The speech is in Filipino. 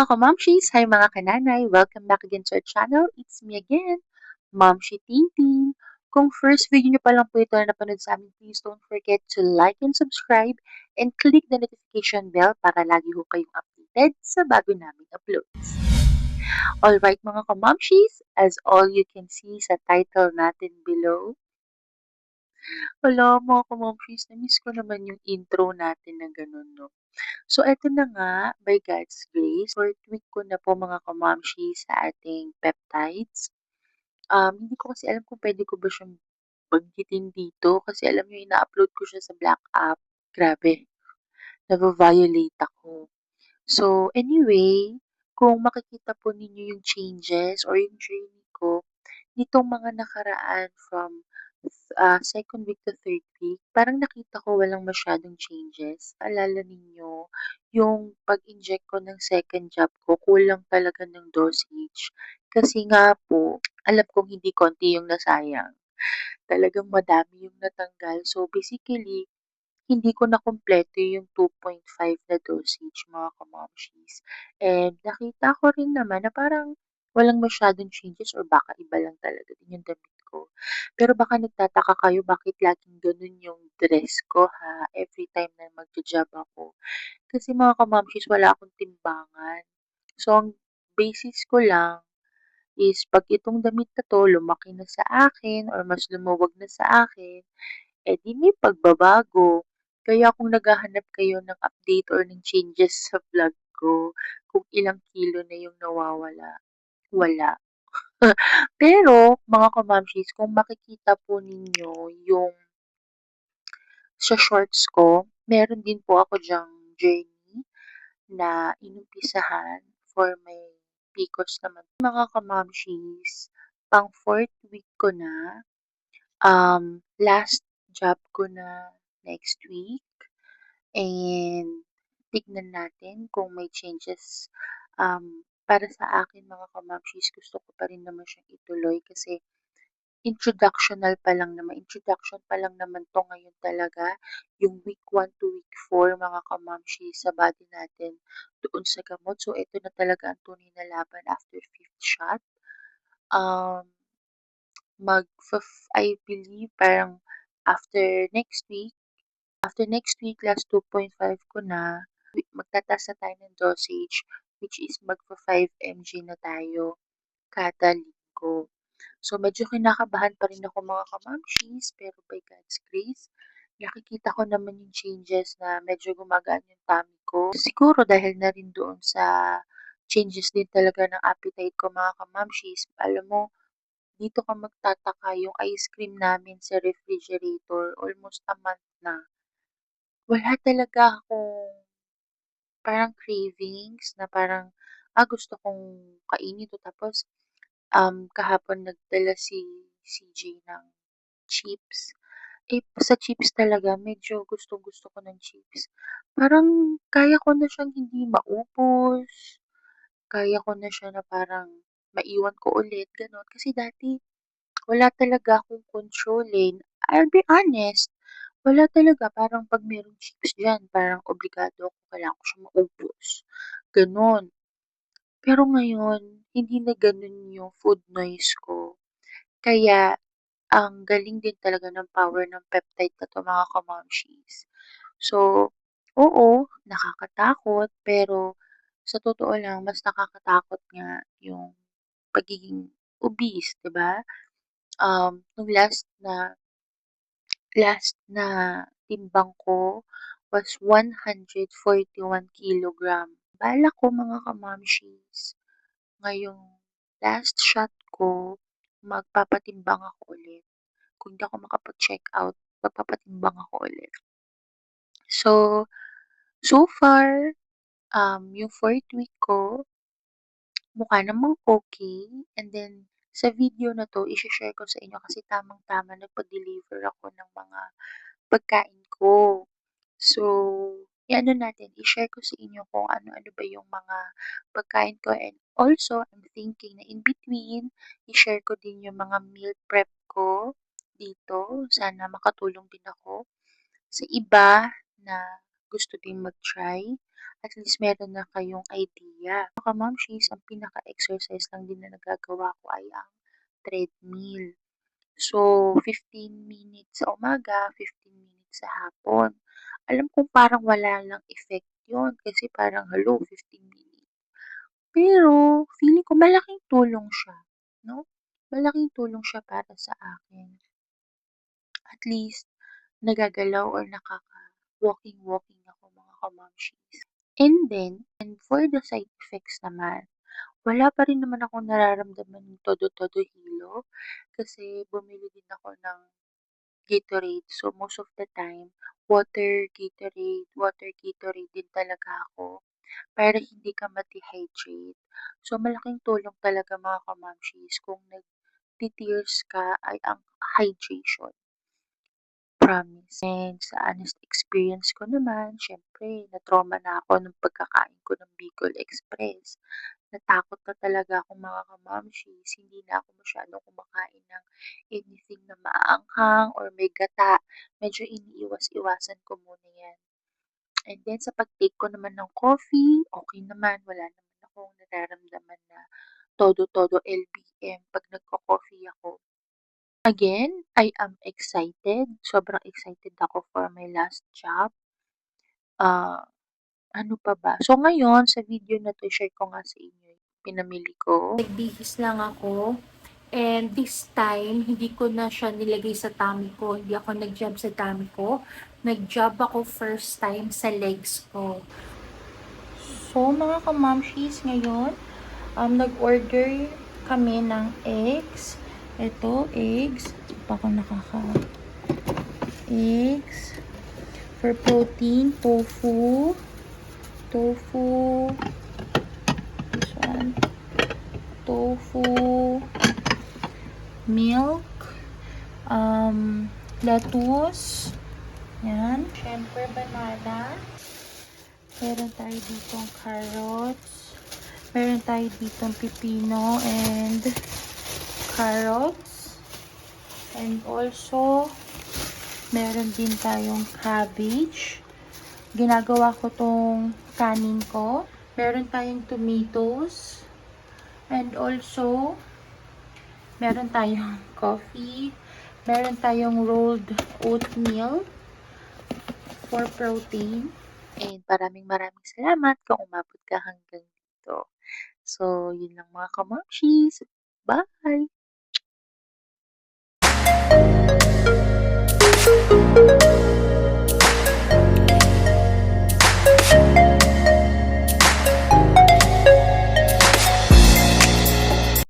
kamamshis! Hi mga kananay! Welcome back again to our channel. It's me again, Momshi Tintin. Kung first video nyo pa lang po ito na napanood sa amin, please don't forget to like and subscribe and click the notification bell para lagi ho kayong updated sa bago naming uploads. Alright mga kamamshis, as all you can see sa title natin below, wala mga kamamshis, na-miss ko naman yung intro natin na ganun, no? So, eto na nga, by God's grace, fourth week ko na po mga kamamshi sa ating peptides. Hindi ko kasi alam kung pwede ko ba siyang banggitin dito kasi alam niyo, ina-upload ko siya sa Black app. Grabe, navo-violate ako. So, anyway, kung makikita po ninyo yung changes or yung journey ko, nitong mga nakaraan from second week to third week, parang nakita ko walang masyadong changes. Alala ninyo, yung pag-inject ko ng second jab ko, kulang talaga ng dosage. Kasi nga po, alam kong hindi konti yung nasayang. Talagang madami yung natanggal. So, basically, hindi ko na kumpleto yung 2.5 na dosage, mga kamamshis. And nakita ko rin naman na parang walang masyadong changes or baka iba lang talaga din yung damit ko. Pero baka nagtataka kayo bakit laging ganun yung dress ko ha, every time na magja-job ako. Kasi mga kamamshis, wala akong timbangan. So, ang basis ko lang is pag itong damit na to lumaki na sa akin or mas lumuwag na sa akin, eh di may pagbabago. Kaya kung naghahanap kayo ng update or ng changes sa vlog ko, kung ilang kilo na yung nawawala, wala. Pero, mga kamamshis, kung makikita po ninyo yung sa shorts ko, meron din po ako dyang journey na inumpisahan for my PCOS naman. Mga kamamshis, pang fourth week ko na, last job ko na next week. And tignan natin kung may changes. Para sa akin mga kamamshis, gusto ko pa rin naman siyang ituloy kasi introduction pa lang naman to ngayon talaga. Yung week 1 to week 4 mga kamamshis sa body natin doon sa gamot. So, ito na talaga ang tunay na laban after fifth shot. Um, I believe parang after next week, last 2.5 ko na, magtataas na tayo ng dosage, which is magpa 5 mg na tayo kada linggo. So, medyo kinakabahan pa rin ako mga kamamshis, pero by God's grace, nakikita ko naman yung changes na medyo gumagaan yung tummy ko. Siguro dahil na rin doon sa changes din talaga ng appetite ko mga kamamshis. Alam mo, dito ka magtataka yung ice cream namin sa refrigerator, almost a month na. Wala talaga akong parang cravings na parang, gusto kong kainin 'to. Tapos, kahapon nagdala si CJ ng chips. Eh, sa chips talaga medyo gustong-gusto ko ng chips. Parang kaya ko na siyang hindi maubos, kaya ko na siya na parang maiwan ko ulit, gano'n. Kasi dati wala talaga akong control, eh. I'll be honest, wala talaga. Parang 'pag merong chips diyan, parang obligado ako, kailangan ko siyang maubos, gano'n. Pero ngayon, hindi na gano'n yung food noise ko. Kaya ang galing din talaga ng power ng peptide na 'to mga kamamshis. So, oo, nakakatakot, pero sa totoo lang mas nakakatakot nga yung pagiging obese, 'di ba? Nung last na timbang ko was 141 kilogram. Balak ko mga kamamshis, ngayong last shot ko, magpapatimbang ako ulit. Kung di ako makapag-check out, magpapatimbang ako ulit. So far, yung fourth week ko, mukha namang okay. And then, sa video na to, isi-share ko sa inyo kasi tamang-tama nagpa-deliver ako ng mga pagkain ko. So, i-ano natin, i-share ko sa inyo kung ano-ano ba yung mga pagkain ko. And also, I'm thinking na in between, i-share ko din yung mga meal prep ko dito. Sana makatulong din ako sa iba na gusto din mag-try. at least meron na kayong idea. Mga kamamshis, ang pinaka-exercise lang din na nagagawa ko ay ang treadmill. So, 15 minutes sa umaga, 15 minutes sa hapon. Alam kong parang wala lang effect yun kasi parang hello, 15 minutes. Pero feeling ko malaking tulong siya, 'no? Malaking tulong siya para sa akin. At least nagagalaw or nakaka-walking-walking ako mga kamamshis. And then, and for the side effects naman, wala pa rin naman akong nararamdaman ng todo-todo hilo kasi bumili din ako ng Gatorade. So, most of the time, water Gatorade din talaga ako para hindi ka ma-dehydrate. So, malaking tulong talaga mga kamamshis kung nagti-tears ka ay ang hydration. Promise. And sa honest experience ko naman, syempre, na-trauma na ako nung pagkakain ko ng Bicol Express. Natakot na talaga ako mga kamamshis. Hindi na ako masyadong kumakain ng anything na maanghang or may gata. Medyo iniiwas-iwasan ko muna yan. And then sa pag-take ko naman ng coffee, okay naman. Wala naman akong nararamdaman na todo-todo LBM pag nagko-coffee ako. Again, I am excited. Sobrang excited ako for my last job. Ano pa ba? So ngayon, sa video na 'to, share ko nga sa inyo yung pinamili ko. Nagbihis lang ako. And this time, hindi ko na siya nilagay sa tummy ko. Hindi ako nag-job sa tummy ko. Nag-job ako first time sa legs ko. So, mga kamamshis, ngayon, nag-order kami ng eggs. Ito, eggs. Hindi pa ako eggs. For protein, tofu. This one. Tofu. Milk. Lettuce. Yan. Siyempre, banana. Meron tayo ditong carrots. Meron tayo ditong pipino and carrots. And also, meron din tayong cabbage. Ginagawa ko tong kanin ko. Meron tayong tomatoes. And also, meron tayong coffee. Meron tayong rolled oatmeal for protein. And maraming salamat kung umabot ka hanggang dito. So, yun lang mga kamamshis. Bye!